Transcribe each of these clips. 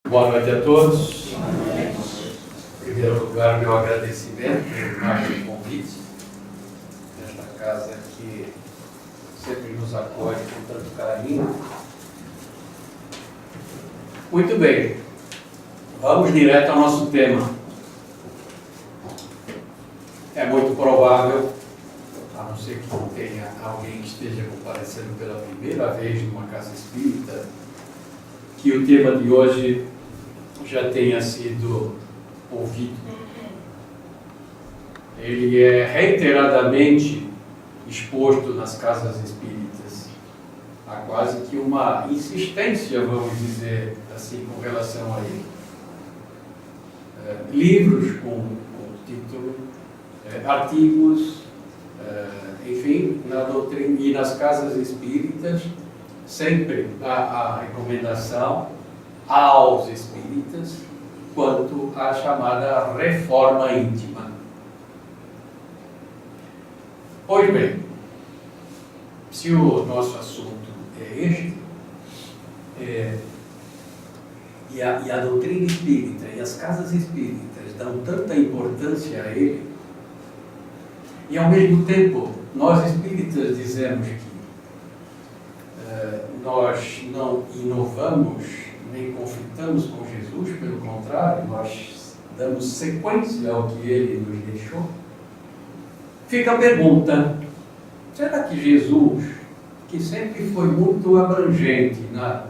Boa noite a todos. Em primeiro lugar, meu agradecimento por mais um convite nesta casa que sempre nos acolhe com tanto carinho. Muito bem, vamos direto ao nosso tema. É muito provável, a não ser que tenha alguém que esteja comparecendo pela primeira vez numa casa espírita, que o tema de hoje já tenha sido ouvido. Ele é reiteradamente exposto nas casas espíritas. Há quase que uma insistência, vamos dizer assim, com relação a ele. Livros com título, artigos, enfim, na doutrina e nas casas espíritas, sempre a recomendação aos espíritas quanto à chamada reforma íntima. Pois bem, se o nosso assunto é este, e a doutrina espírita e as casas espíritas dão tanta importância a ele, e ao mesmo tempo nós espíritas dizemos que nós não inovamos nem conflitamos com Jesus, pelo contrário, nós damos sequência ao que ele nos deixou. Fica a pergunta: será que Jesus, que sempre foi muito abrangente nas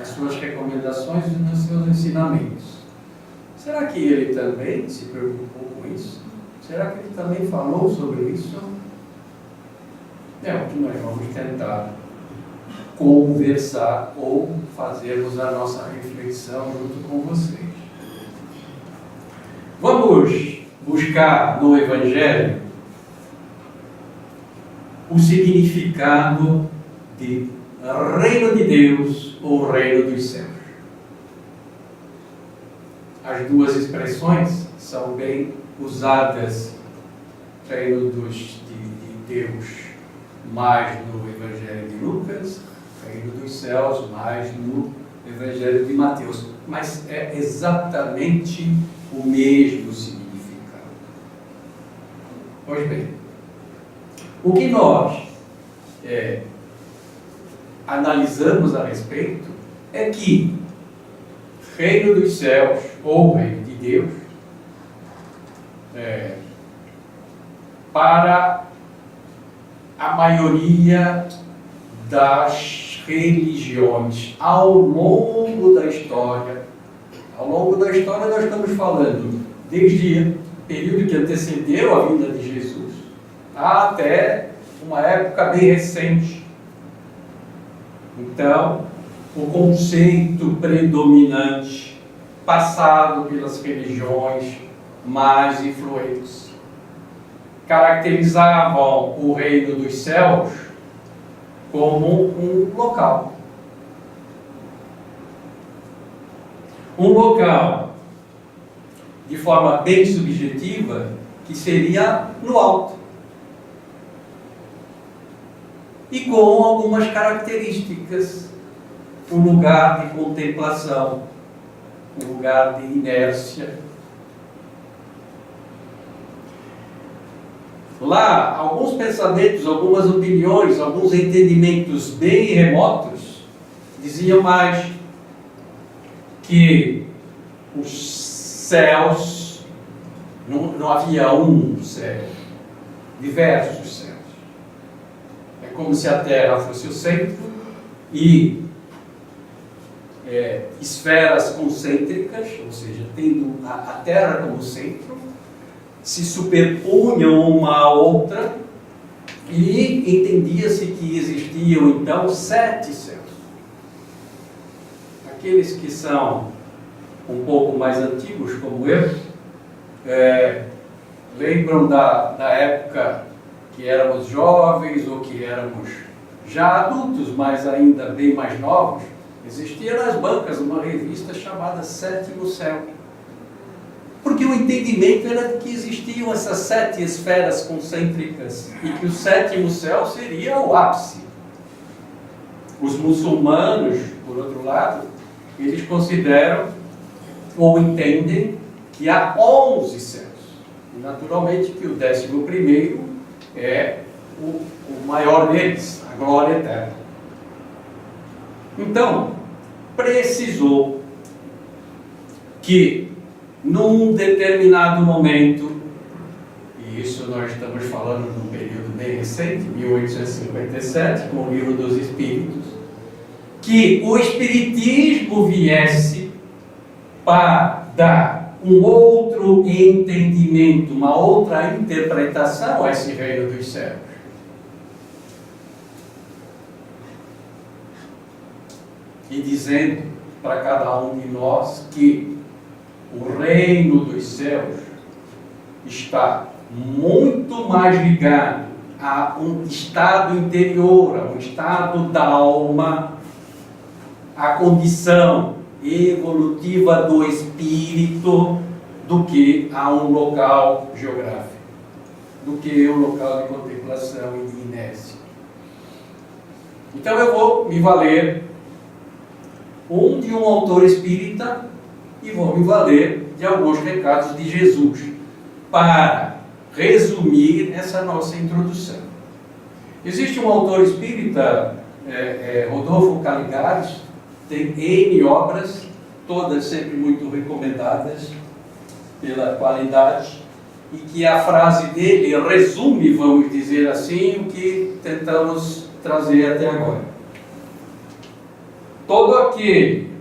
suas recomendações e nos seus ensinamentos, será que ele também se preocupou com isso? Será que ele também falou sobre isso? É o que nós vamos tentar conversar ou fazermos a nossa reflexão junto com vocês. Vamos buscar no Evangelho o significado de reino de Deus ou reino dos céus. As duas expressões são bem usadas, reino de Deus mais no Evangelho de Lucas, reino dos céus mais no Evangelho de Mateus, mas é exatamente o mesmo significado. Pois bem, o que nós analisamos a respeito é que reino dos céus ou reino de Deus, para a maioria das religiões ao longo da história nós estamos falando desde o período que antecedeu a vinda de Jesus até uma época bem recente. Então, o conceito predominante passado pelas religiões mais influentes caracterizavam o reino dos céus como um local. Um local, de forma bem subjetiva, que seria no alto. E com algumas características. Um lugar de contemplação, um lugar de inércia. Lá, alguns pensamentos, algumas opiniões, alguns entendimentos bem remotos diziam mais que os céus, não havia um céu, diversos céus. É como se a Terra fosse o centro e esferas concêntricas, ou seja, tendo a Terra como centro, se superpunham uma à outra e entendia-se que existiam então 7 céus. Aqueles que são um pouco mais antigos, como eu, lembram da época que éramos jovens ou que éramos já adultos, mas ainda bem mais novos. Existia nas bancas uma revista chamada Sétimo Céu. Porque o entendimento era que existiam essas 7 esferas concêntricas e que o 7º céu seria o ápice. Os muçulmanos, por outro lado, eles consideram ou entendem que há 11 céus. E naturalmente que o 11º é o maior deles, a glória eterna. Então, precisou que, num determinado momento, e isso nós estamos falando num período bem recente, 1857, com o Livro dos Espíritos, que o Espiritismo viesse para dar um outro entendimento, uma outra interpretação a esse reino dos céus. E dizendo para cada um de nós que o reino dos céus está muito mais ligado a um estado interior, a um estado da alma, a condição evolutiva do espírito, do que a um local geográfico, do que um local de contemplação e de inércia. Então eu vou me valer de um autor espírita e vou me valer de alguns recados de Jesus para resumir essa nossa introdução. Existe um autor espírita, Rodolfo Caligares, tem N obras, todas sempre muito recomendadas pela qualidade, e que a frase dele resume, vamos dizer assim, o que tentamos trazer até agora. Todo aquele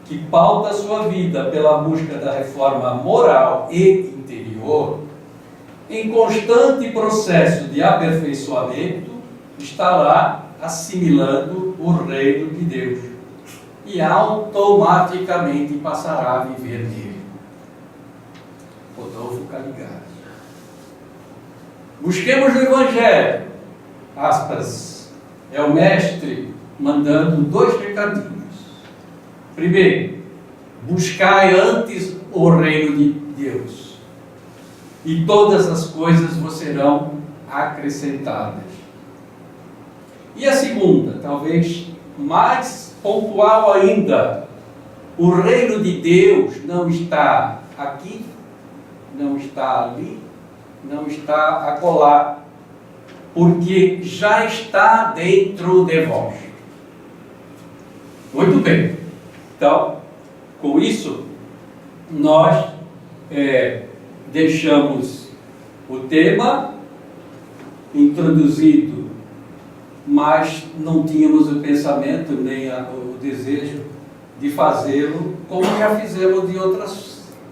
que pauta a sua vida pela busca da reforma moral e interior, em constante processo de aperfeiçoamento, estará assimilando o reino de Deus e automaticamente passará a viver nele. Rodolfo Caligares. Busquemos o Evangelho, aspas, é o mestre mandando 2 recadinhos. Primeiro, buscai antes o reino de Deus, e todas as coisas vos serão acrescentadas. E a segunda, talvez mais pontual ainda, o reino de Deus não está aqui, não está ali, não está acolá, porque já está dentro de vós. Muito bem. Então, com isso, nós deixamos o tema introduzido, mas não tínhamos o pensamento nem o desejo de fazê-lo como já fizemos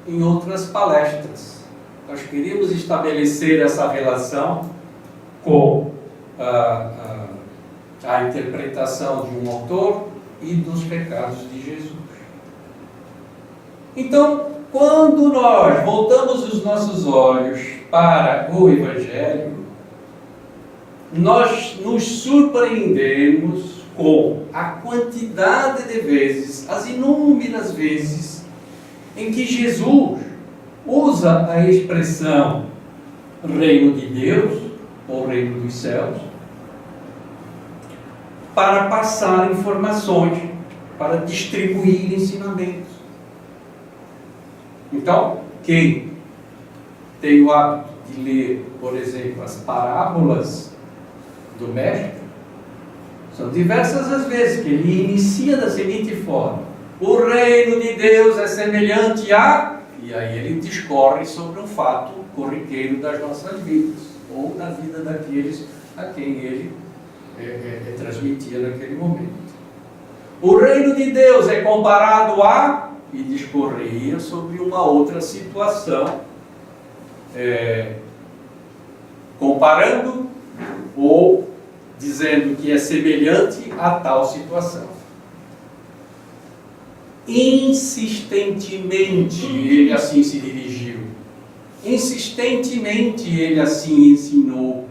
em outras palestras. Nós queríamos estabelecer essa relação com a interpretação de um autor e dos recados de Jesus. Então, quando nós voltamos os nossos olhos para o Evangelho, nós nos surpreendemos com a quantidade de vezes, as inúmeras vezes, em que Jesus usa a expressão reino de Deus, ou reino dos céus, para passar informações, para distribuir ensinamentos. Então, quem tem o hábito de ler, por exemplo, as parábolas do Mestre, são diversas as vezes que ele inicia da seguinte forma: o reino de Deus é semelhante a... E aí ele discorre sobre um fato corriqueiro das nossas vidas, ou da vida daqueles a quem ele transmitia naquele momento. O reino de Deus é comparado a... E discorria sobre uma outra situação, comparando ou dizendo que é semelhante a tal situação. Insistentemente ele assim se dirigiu, insistentemente ele assim ensinou.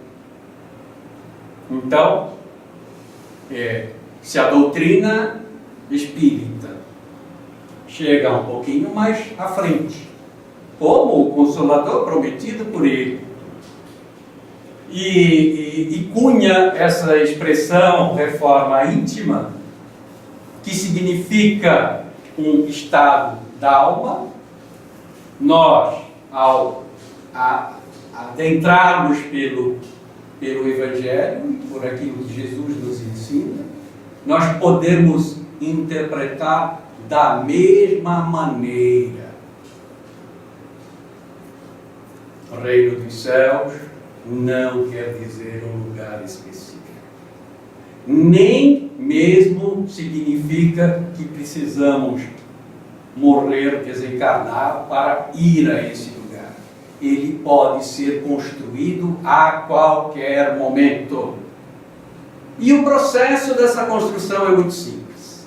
Então, se a doutrina espírita chega um pouquinho mais à frente, como o Consolador prometido por ele, e cunha essa expressão reforma íntima, que significa um estado da alma. Nós, ao adentrarmos pelo Evangelho, por aquilo que Jesus nos ensina, nós podemos interpretar da mesma maneira. O reino dos céus não quer dizer um lugar específico. Nem mesmo significa que precisamos morrer, desencarnar para ir a esse lugar. Ele pode ser construído a qualquer momento. E o processo dessa construção é muito simples.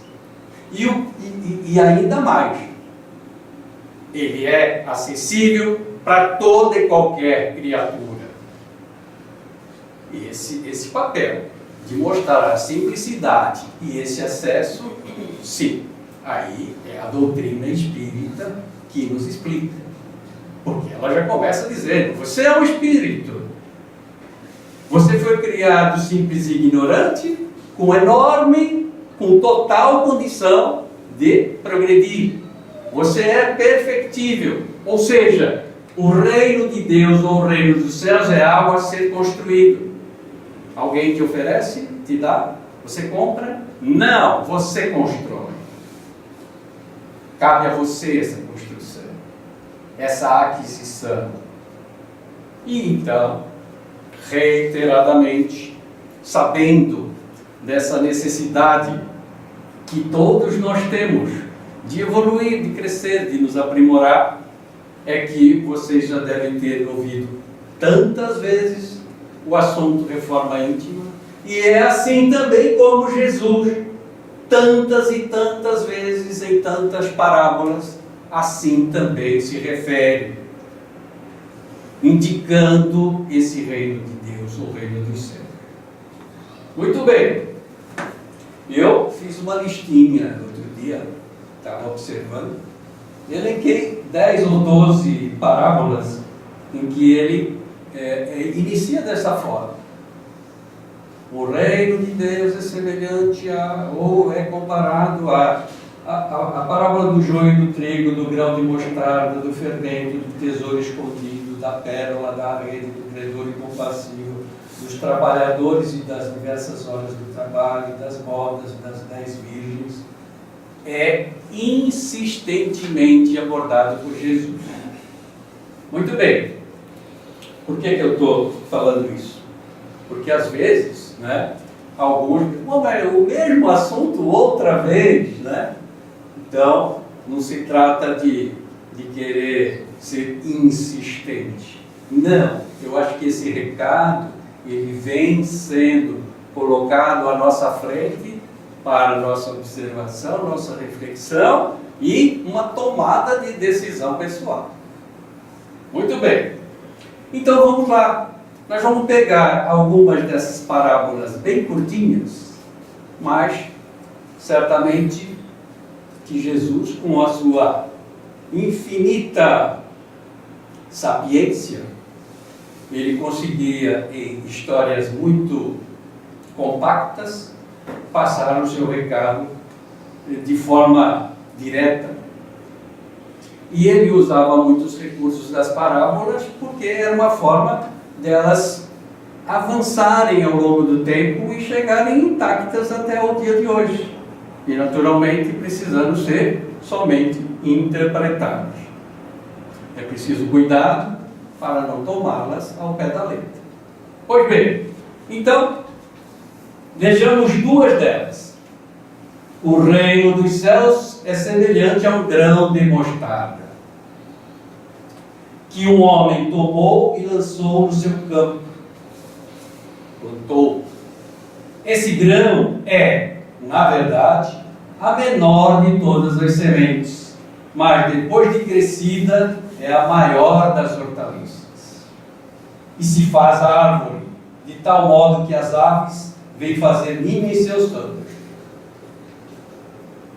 E ainda mais, ele é acessível para toda e qualquer criatura. E esse papel de mostrar a simplicidade e esse acesso, sim, aí é a doutrina espírita que nos explica. Porque ela já começa dizendo: você é um espírito. Você foi criado simples e ignorante, com total condição de progredir. Você é perfectível. Ou seja, o reino de Deus ou o reino dos céus é algo a ser construído. Alguém te oferece, te dá, você compra? Não, você constrói. Cabe a você essa construção, essa aquisição. E então, reiteradamente, sabendo dessa necessidade que todos nós temos de evoluir, de crescer, de nos aprimorar, é que vocês já devem ter ouvido tantas vezes o assunto reforma íntima, e é assim também como Jesus, tantas e tantas vezes, em tantas parábolas, assim também se refere, indicando esse reino de Deus, o reino dos céus. Muito bem, eu fiz uma listinha outro dia, estava observando, elenquei 10 ou 12 parábolas em que ele inicia dessa forma: o reino de Deus é semelhante ou é comparado a parábola do joio e do trigo, do grão de mostarda, do fermento, do tesouro escondido, da pérola, da rede, do credor incompassível, dos trabalhadores e das diversas horas do trabalho, das bodas, das 10 virgens. É insistentemente abordado por Jesus. Muito bem. Por que eu estou falando isso? Porque às vezes, alguns dizem: mas o mesmo assunto outra vez, Então, não se trata de querer ser insistente. Não, eu acho que esse recado, ele vem sendo colocado à nossa frente para nossa observação, nossa reflexão e uma tomada de decisão pessoal. Muito bem. Então vamos lá. Nós vamos pegar algumas dessas parábolas bem curtinhas, mas certamente que Jesus, com a sua infinita sapiência, ele conseguia, em histórias muito compactas, passar o seu recado de forma direta. E ele usava muitos recursos das parábolas porque era uma forma delas avançarem ao longo do tempo e chegarem intactas até o dia de hoje. E naturalmente precisando ser somente interpretadas. É preciso cuidado para não tomá-las ao pé da letra. Pois bem, então, vejamos duas delas. O reino dos céus é semelhante a um grão de mostarda, que um homem tomou e lançou no seu campo. Plantou. Esse grão é, na verdade, a menor de todas as sementes, mas depois de crescida é a maior das hortaliças. E se faz árvore, de tal modo que as aves vêm fazer ninho em seus ramos.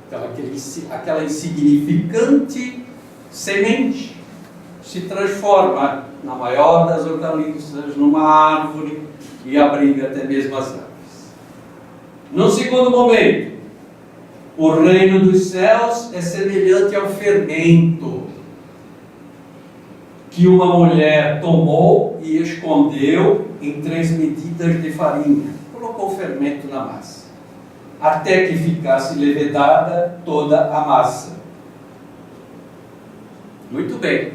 Então, aquela insignificante semente se transforma na maior das hortaliças, numa árvore, e abriga até mesmo as aves. No segundo momento, O reino dos céus é semelhante ao fermento que uma mulher tomou e escondeu em 3 medidas de farinha. Colocou o fermento na massa, até que ficasse levedada toda a massa. Muito bem.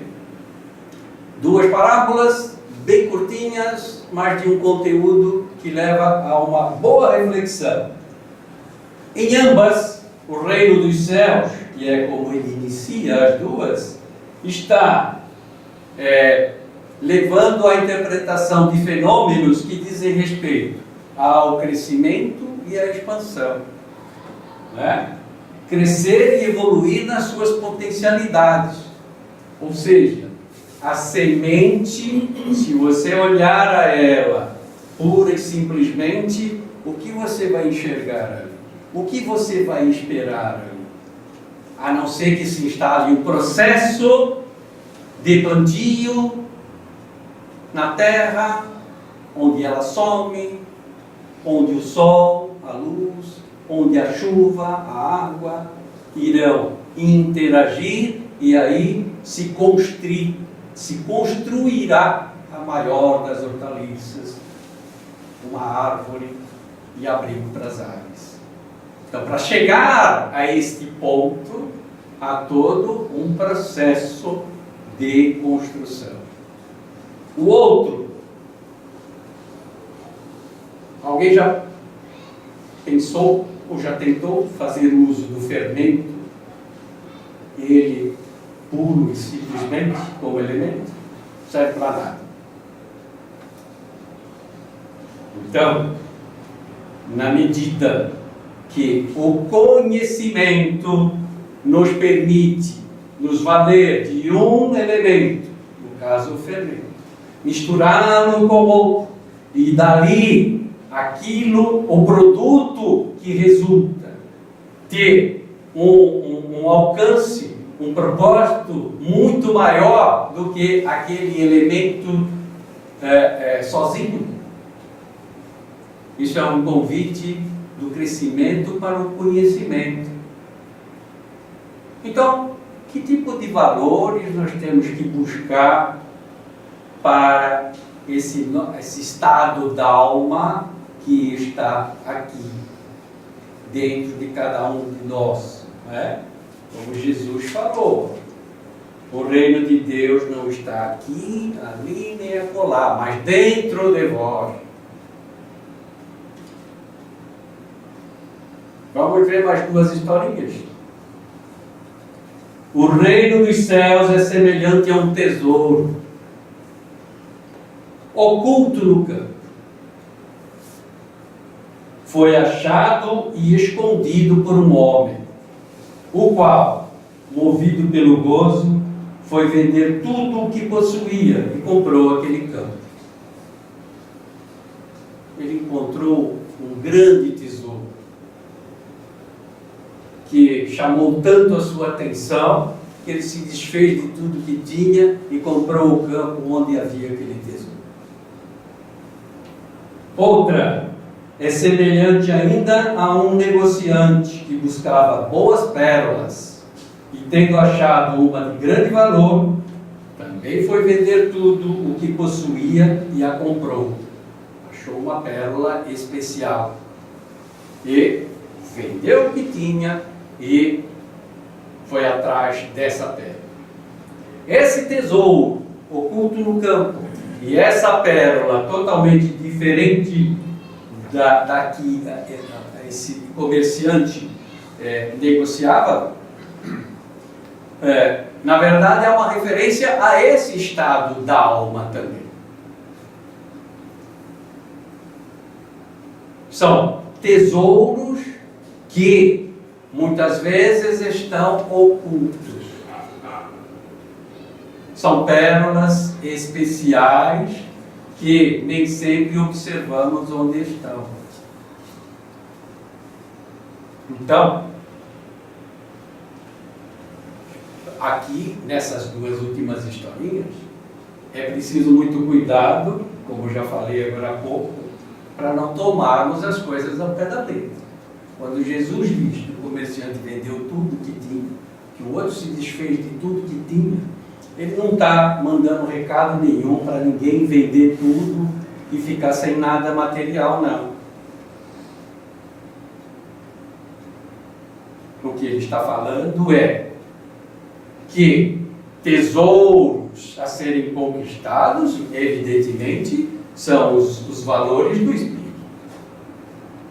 2 parábolas, bem curtinhas, mas de um conteúdo que leva a uma boa reflexão. Em ambas, o reino dos céus, que é como ele inicia as duas, está levando à interpretação de fenômenos que dizem respeito ao crescimento e à expansão. Né? Crescer e evoluir nas suas potencialidades. Ou seja, a semente, se você olhar a ela pura e simplesmente, o que você vai enxergar ali? O que você vai esperar ali? A não ser que se instale um processo de plantio na terra, onde ela some, onde o sol, a luz, onde a chuva, a água irão interagir, e aí se construirá a maior das hortaliças, uma árvore e abrigo para as aves. Então, para chegar a este ponto, há todo um processo de construção. O outro, alguém já pensou ou já tentou fazer uso do fermento, ele puro e simplesmente como elemento? Não serve para nada. Então, na medida que o conhecimento nos permite nos valer de um elemento, no caso o fermento, misturá-lo com outro, e dali aquilo, o produto que resulta ter um alcance, um propósito muito maior do que aquele elemento sozinho. Isso é um convite do crescimento para o conhecimento. Então, que tipo de valores nós temos que buscar para esse estado da alma que está aqui, dentro de cada um de nós, né? Como Jesus falou, o reino de Deus não está aqui, ali, nem acolá, mas dentro de vós. Vamos ver mais 2 historinhas. O reino dos céus é semelhante a um tesouro oculto no campo. Foi achado e escondido por um homem, o qual, movido pelo gozo, foi vender tudo o que possuía e comprou aquele campo. Ele encontrou um grande tesouro que chamou tanto a sua atenção que ele se desfez de tudo que tinha e comprou o campo onde havia aquele tesouro. Outra é semelhante ainda a um negociante que buscava boas pérolas e, tendo achado uma de grande valor, também foi vender tudo o que possuía e a comprou. Achou uma pérola especial e vendeu o que tinha e foi atrás dessa pérola. Esse tesouro oculto no campo e essa pérola totalmente diferente da que esse comerciante negociava, na verdade é uma referência a esse estado da alma também. São tesouros que muitas vezes estão ocultos. São pérolas especiais que nem sempre observamos onde estão. Então, aqui, nessas 2 últimas historinhas, é preciso muito cuidado, como já falei agora há pouco, para não tomarmos as coisas ao pé da letra. Quando Jesus diz que o comerciante vendeu tudo que tinha, que o outro se desfez de tudo que tinha, ele não está mandando recado nenhum para ninguém vender tudo e ficar sem nada material, não. O que ele está falando é que tesouros a serem conquistados, evidentemente, são os valores do Espírito.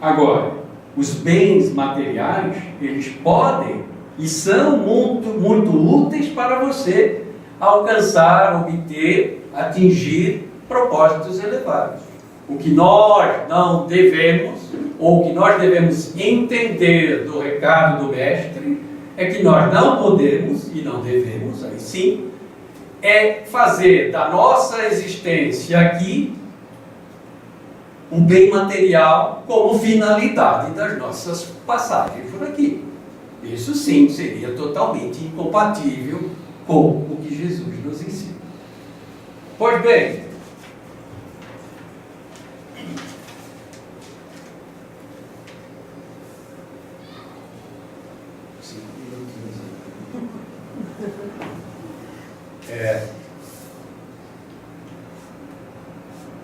Agora, os bens materiais, eles podem e são muito, muito úteis para você alcançar, obter, atingir propósitos elevados. O que nós não devemos, ou o que nós devemos entender do recado do Mestre, é que nós não podemos e não devemos, aí sim, é fazer da nossa existência aqui o bem material como finalidade das nossas passagens por aqui. Isso sim seria totalmente incompatível com o que Jesus nos ensina. Pois bem,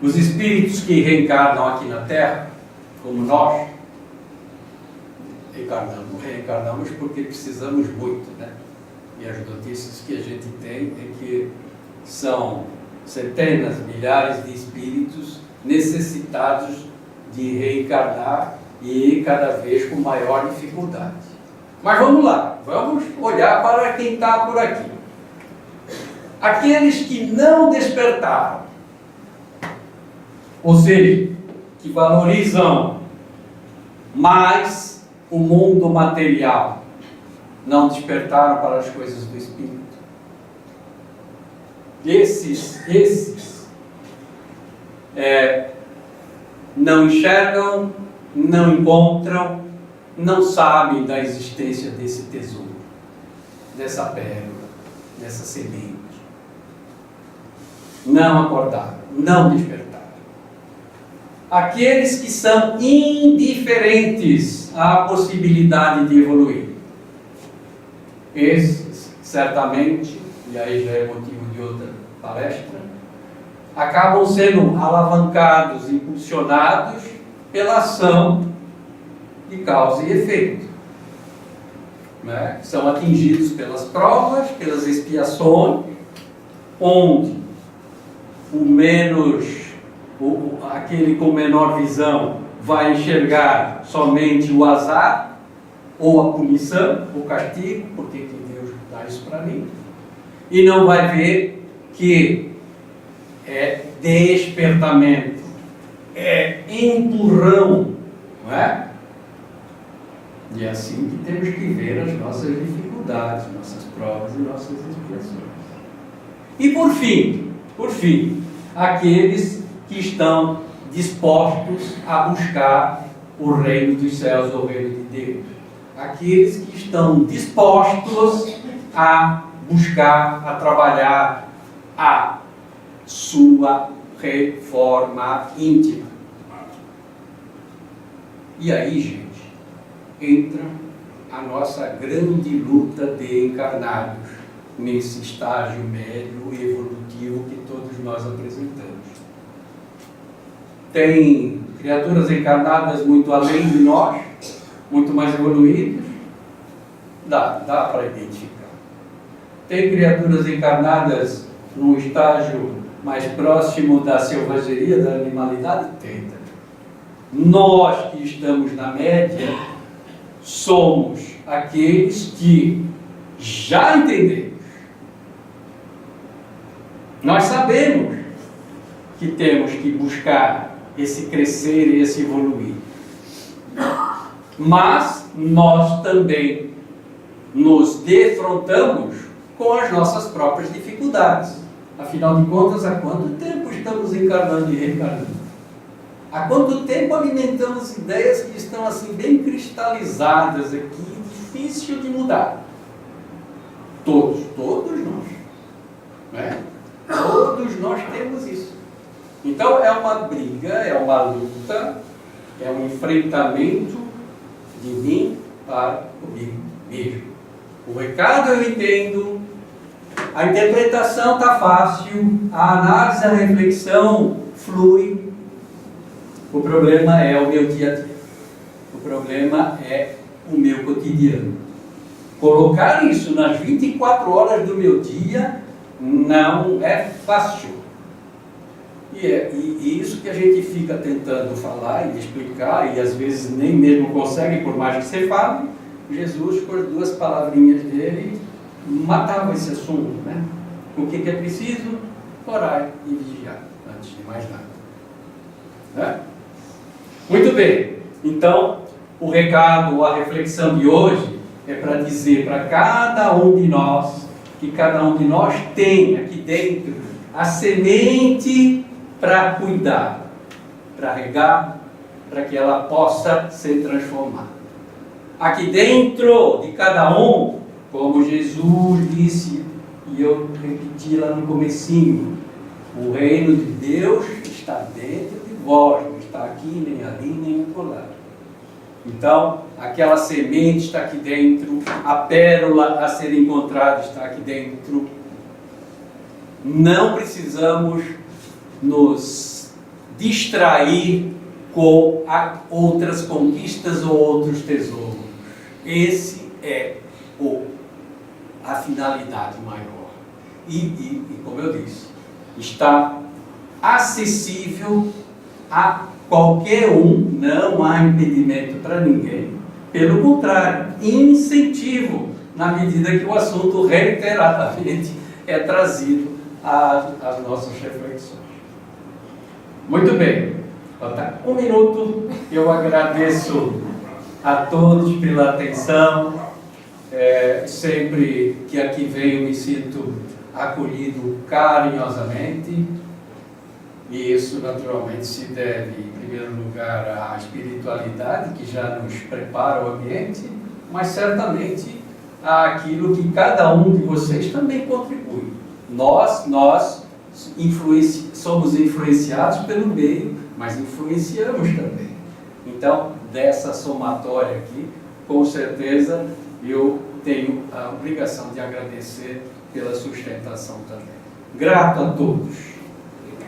os espíritos que reencarnam aqui na Terra, como nós, reencarnamos porque precisamos muito, né? E as notícias que a gente tem é que são centenas, milhares de espíritos necessitados de reencarnar e cada vez com maior dificuldade. Mas vamos lá, vamos olhar para quem está por aqui. Aqueles que não despertaram, ou seja, que valorizam mais o mundo material, não despertaram para as coisas do Espírito. Esses não enxergam, não encontram, não sabem da existência desse tesouro, dessa pérola, dessa semente. Não acordaram, não despertaram. Aqueles que são indiferentes à possibilidade de evoluir. Esses, certamente, e aí já é motivo de outra palestra, acabam sendo alavancados, impulsionados pela ação de causa e efeito. Né? São atingidos pelas provas, pelas expiações, onde aquele com menor visão vai enxergar somente o azar, ou a punição, o castigo, porque que Deus dá isso para mim, e não vai ver que é despertamento, é empurrão, não é? E é assim que temos que ver as nossas dificuldades, nossas provas e nossas expiações. E por fim, aqueles que estão dispostos a buscar o reino dos céus, o reino de Deus. Aqueles que estão dispostos a buscar, a trabalhar a sua reforma íntima. E aí, gente, entra a nossa grande luta de encarnados nesse estágio médio e evolutivo que todos nós apresentamos. Tem criaturas encarnadas muito além de nós, muito mais evoluídas, dá para identificar. Tem criaturas encarnadas num estágio mais próximo da selvageria, da animalidade? Tem também. Nós que estamos na média, somos aqueles que já entendemos. Nós sabemos que temos que buscar esse crescer e esse evoluir. Mas nós também nos defrontamos com as nossas próprias dificuldades. Afinal de contas, há quanto tempo estamos encarnando e reencarnando? Há quanto tempo alimentamos ideias que estão assim bem cristalizadas aqui, difícil de mudar? Todos nós. Né? Todos nós temos isso. Então é uma briga, é uma luta, é um enfrentamento de mim para comigo mesmo. O recado eu entendo, a interpretação está fácil, a análise, a reflexão flui. O problema é o meu dia a dia. O problema é o meu cotidiano. Colocar isso nas 24 horas do meu dia não é fácil. E isso que a gente fica tentando falar e explicar, e às vezes nem mesmo consegue, por mais que você fale, Jesus, com as duas palavrinhas dele, matava esse assunto, né? O que é preciso? Orar e vigiar, antes de mais nada. Né? Muito bem, então o recado, a reflexão de hoje é para dizer para cada um de nós, que cada um de nós tem aqui dentro a semente para cuidar, para regar, para que ela possa ser transformada. Aqui dentro de cada um, como Jesus disse, e eu repeti lá no comecinho, o reino de Deus está dentro de vós, não está aqui, nem ali, nem acolá. Então, aquela semente está aqui dentro, a pérola a ser encontrada está aqui dentro. Não precisamos nos distrair com outras conquistas ou outros tesouros. Esse é a finalidade maior. E como eu disse, está acessível a qualquer um, não há impedimento para ninguém. Pelo contrário, incentivo, na medida que o assunto reiteradamente é trazido às nossas reflexões. Muito bem, falta um minuto. Eu agradeço a todos pela atenção. Sempre que aqui venho me sinto acolhido carinhosamente, e isso naturalmente se deve, em primeiro lugar, à espiritualidade que já nos prepara o ambiente, mas certamente àquilo que cada um de vocês também contribui. Nós somos influenciados pelo meio, mas influenciamos também. Então, dessa somatória aqui, com certeza, eu tenho a obrigação de agradecer pela sustentação também. Grato a todos.